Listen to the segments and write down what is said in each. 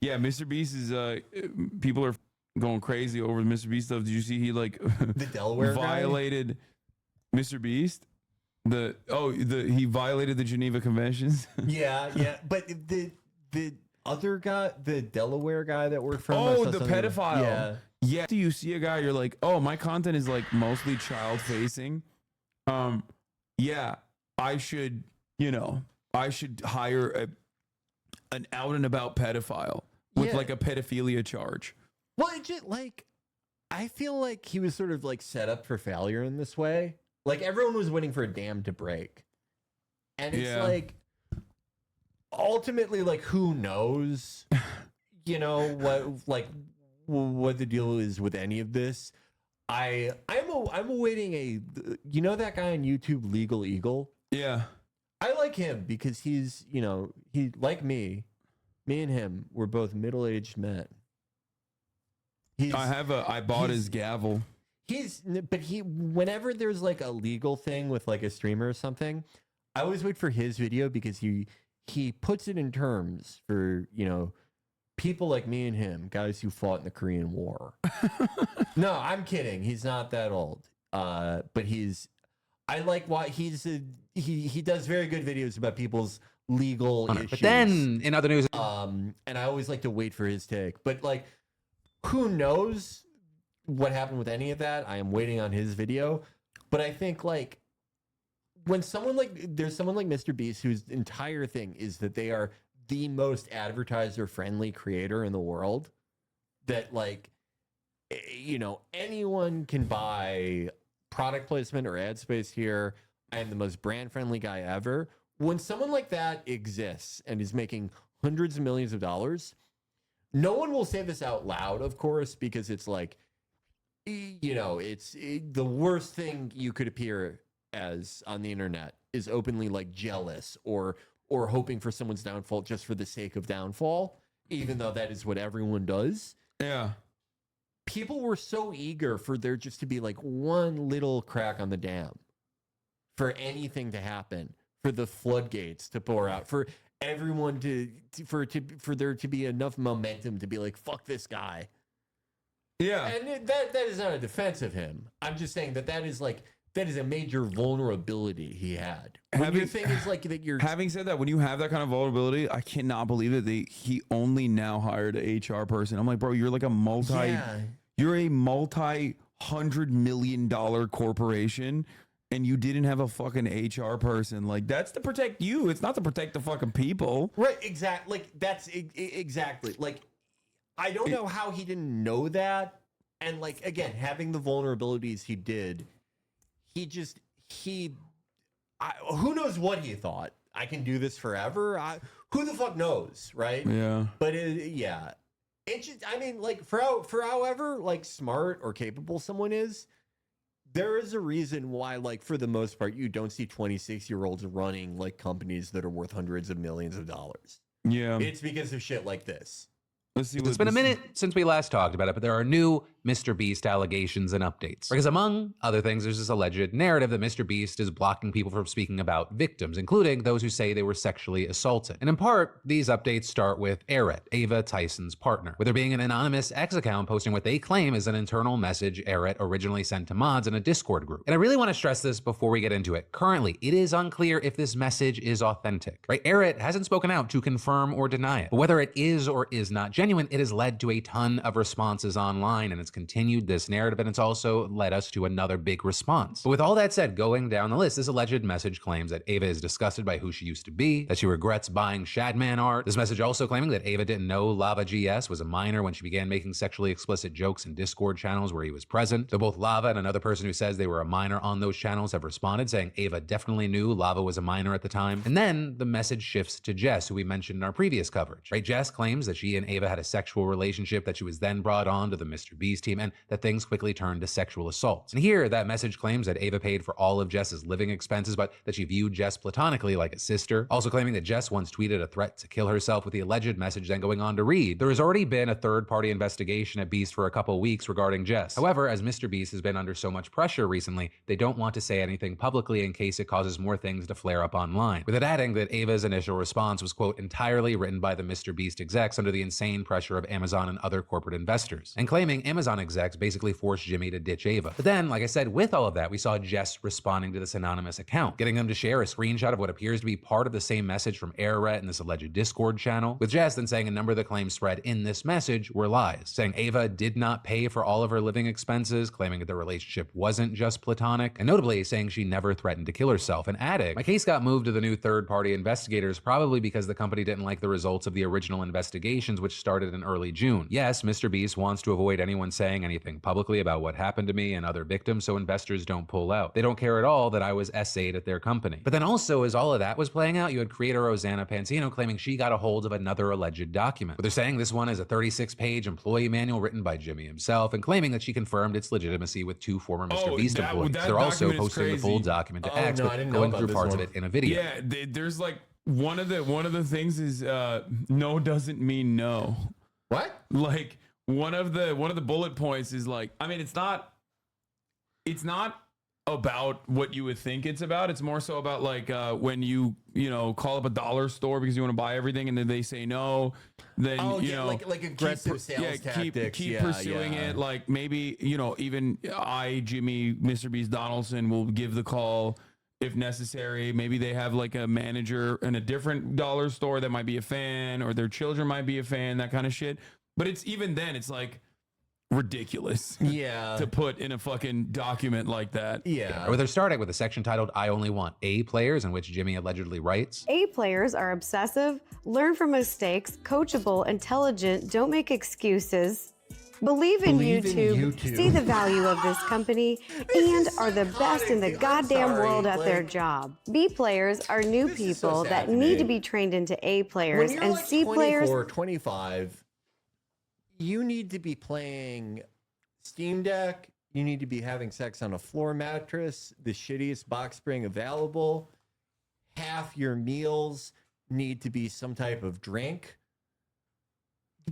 Yeah, MrBeast is people are going crazy over the MrBeast stuff. Did you see he like The Delaware violated MrBeast? He violated the Geneva Conventions. Yeah. But the other guy, the Delaware guy that worked for him. Oh, I saw the something- pedophile. Yeah. Yeah. Do you see a guy? You're like, oh, my content is like mostly child facing. Yeah, I should hire an out and about pedophile with like a pedophilia charge. Well, it just like I feel like he was sort of like set up for failure in this way. Like everyone was waiting for a dam to break. And it's like ultimately like who knows what the deal is with any of this. I'm awaiting that guy on YouTube, Legal Eagle. Yeah. I like him because he's, he like me and him were both middle-aged men. I bought his gavel. Whenever there's like a legal thing with like a streamer or something, I always wait for his video because he puts it in terms for, people like me and him, guys who fought in the Korean War. No, I'm kidding. He's not that old. But I like why he does very good videos about people's legal issues. But then in other news, and I always like to wait for his take. But like, who knows what happened with any of that? I am waiting on his video. But I think like when there's someone like MrBeast whose entire thing is that they are the most advertiser friendly creator in the world, that like, anyone can buy product placement or ad space here. I am the most brand friendly guy ever. When someone like that exists and is making hundreds of millions of dollars, no one will say this out loud, of course, because it's like, it's the worst thing you could appear as on the internet is openly like jealous or hoping for someone's downfall just for the sake of downfall, even though that is what everyone does. Yeah. People were so eager for there just to be like one little crack on the dam, for anything to happen, for the floodgates to pour out, for everyone for there to be enough momentum to be like, fuck this guy. Yeah. And that is not a defense of him. I'm just saying that is a major vulnerability he had. Your thing is like that you're having said that, when you have that kind of vulnerability, I cannot believe that he only now hired an HR person. I'm like, bro, you're like you're a multi-$100 million corporation and you didn't have a fucking HR person. Like, that's to protect you. It's not to protect the fucking people. Right, exactly. Like, that's exactly. Like, I don't know how he didn't know that. And like, again, having the vulnerabilities he did, who knows what he thought? I can do this forever. Who the fuck knows, right? Yeah. But it's just, I mean, like for however like smart or capable someone is, there is a reason why, like for the most part, you don't see 26-year-olds running like companies that are worth hundreds of millions of dollars. Yeah. It's because of shit like this. Let's see. it's been a minute since we last talked about it, but there are new MrBeast allegations and updates. Because among other things, there's this alleged narrative that MrBeast is blocking people from speaking about victims, including those who say they were sexually assaulted. And in part, these updates start with Eret, Ava Tyson's partner, with there being an anonymous X account posting what they claim is an internal message Eret originally sent to mods in a Discord group. And I really want to stress this before we get into it. Currently, it is unclear if this message is authentic, right? Eret hasn't spoken out to confirm or deny it. But whether it is or is not genuine, it has led to a ton of responses online, and it's continued this narrative, and it's also led us to another big response. But with all that said, going down the list, this alleged message claims that Ava is disgusted by who she used to be, that she regrets buying Shadman art. This message also claiming that Ava didn't know Lava GS was a minor when she began making sexually explicit jokes in Discord channels where he was present. Though both Lava and another person who says they were a minor on those channels have responded, saying Ava definitely knew Lava was a minor at the time. And then the message shifts to Jess, who we mentioned in our previous coverage. Right? Jess claims that she and Ava had a sexual relationship, that she was then brought on to the MrBeast MrBeast team and that things quickly turned to sexual assaults. And here, that message claims that Ava paid for all of Jess's living expenses, but that she viewed Jess platonically like a sister. Also claiming that Jess once tweeted a threat to kill herself, with the alleged message then going on to read, "There has already been a third-party investigation at Beast for a couple weeks regarding Jess. However, as MrBeast has been under so much pressure recently, they don't want to say anything publicly in case it causes more things to flare up online." With it adding that Ava's initial response was, quote, entirely written by the MrBeast execs under the insane pressure of Amazon and other corporate investors, and claiming Amazon execs basically forced Jimmy to ditch Ava. But then, like I said, with all of that, we saw Jess responding to this anonymous account, getting them to share a screenshot of what appears to be part of the same message from Araret and this alleged Discord channel, with Jess then saying a number of the claims spread in this message were lies, saying Ava did not pay for all of her living expenses, claiming that the relationship wasn't just platonic, and notably saying she never threatened to kill herself, and adding, "My case got moved to the new third-party investigators probably because the company didn't like the results of the original investigations, which started in early June. Yes, MrBeast wants to avoid anyone saying anything publicly about what happened to me and other victims so investors don't pull out. They don't care at all that I was SA'd at their company." But then also, as all of that was playing out, you had creator Rosanna Pansino claiming she got a hold of another alleged document. But they're saying this one is a 36-page employee manual written by Jimmy himself, and claiming that she confirmed its legitimacy with 2 former MrBeast employees. They're also posting the full document to X, but going through parts of it in a video. Yeah, there's like one of the things is no doesn't mean no. What? Like one of the bullet points is like, I mean, it's not about what you would think it's about. It's more so about like when you call up a dollar store because you want to buy everything and then they say no, then like aggressive sales tactics. Keep pursuing it. Like maybe even Jimmy, MrBeast Donaldson will give the call if necessary. Maybe they have like a manager in a different dollar store that might be a fan, or their children might be a fan, that kind of shit. But it's even then, it's like ridiculous to put in a fucking document like that. Or they're starting with a section titled "I only want A players," in which Jimmy allegedly writes, "A players are obsessive, learn from mistakes, coachable, intelligent, don't make excuses, believe in YouTube, see the value of this company, and are the best in the goddamn world at their job. B players are new people that need to be trained into A players, and like C players..." 24, 25, you need to be playing Steam Deck. You need to be having sex on a floor mattress, the shittiest box spring available. Half your meals need to be some type of drink.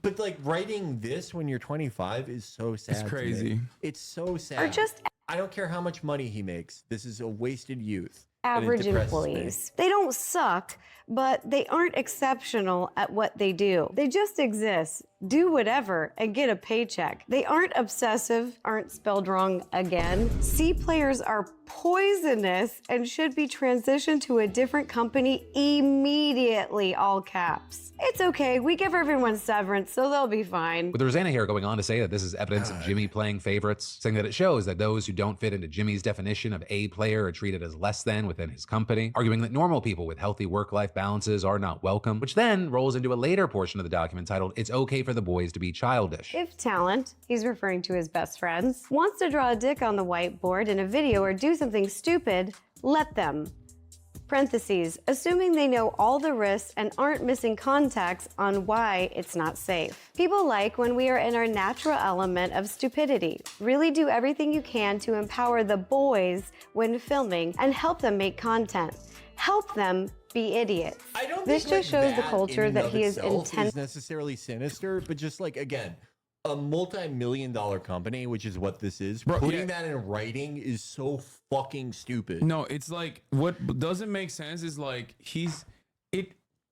But like writing this when you're 25 is so sad. It's crazy. It's so sad. Are just I don't care how much money he makes. This is a wasted youth. average employees. They don't suck, but they aren't exceptional at what they do. They just exist, do whatever, and get a paycheck. They aren't obsessive, aren't spelled wrong again. C players are poisonous and should be transitioned to a different company immediately, all caps. It's okay, we give everyone severance, so they'll be fine. With Rosanna here going on to say that this is evidence of Jimmy playing favorites, saying that it shows that those who don't fit into Jimmy's definition of A player are treated as less than within his company, arguing that normal people with healthy work-life balances are not welcome, which then rolls into a later portion of the document titled "It's okay for the boys to be childish." If talent, he's referring to his best friends, wants to draw a dick on the whiteboard in a video or do something stupid, let them. Parentheses, assuming they know all the risks and aren't missing context on why it's not safe. People like when we are in our natural element of stupidity. Really do everything you can to empower the boys when filming and help them make content. Help them be idiots. I don't this think just shows the culture that he is intent necessarily sinister, but just like, again, a multi-million-dollar company, which is what this is, putting that in writing is so fucking stupid. No, it's like what doesn't make sense is like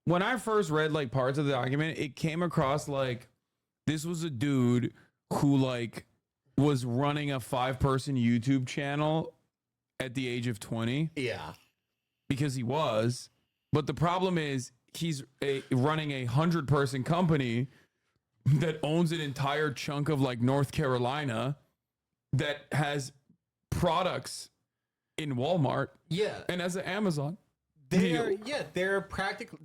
when I first read like parts of the document, it came across like this was a dude who like was running a 5-person YouTube channel at the age of 20. Yeah. Because he was. But the problem is he's running a 100-person company that owns an entire chunk of like North Carolina that has products in Walmart. Yeah. And as an Amazon. They're practically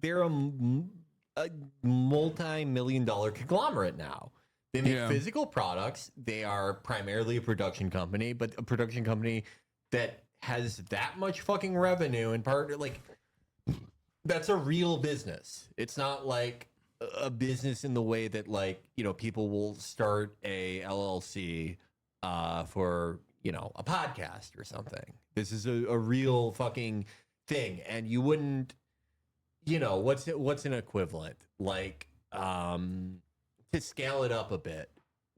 a multi-million-dollar conglomerate now. They make physical products. They are primarily a production company, but a production company that has that much fucking revenue and part like that's a real business. It's not like a business in the way that, like, you know, people will start a LLC for, you know, a podcast or something. This is a real fucking thing. And you wouldn't, you know, what's an equivalent? Like, to scale it up a bit,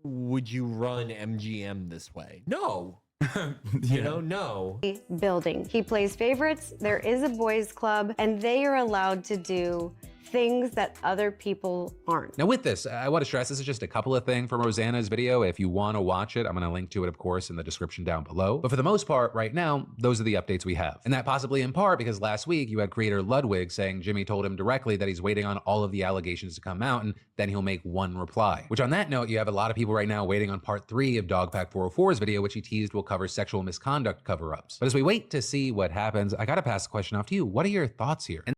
would you run MGM this way? No. You know, no. Building. He plays favorites, there is a boys club, and they are allowed to do things that other people aren't. Now with this, I want to stress this is just a couple of things from Rosanna's video. If you want to watch it, I'm going to link to it, of course, in the description down below. But for the most part, right now, those are the updates we have. And that possibly in part because last week you had creator Ludwig saying Jimmy told him directly that he's waiting on all of the allegations to come out and then he'll make one reply. Which on that note, you have a lot of people right now waiting on part 3 of Dogpack 404's video, which he teased will cover sexual misconduct cover-ups. But as we wait to see what happens, I got to pass the question off to you. What are your thoughts here?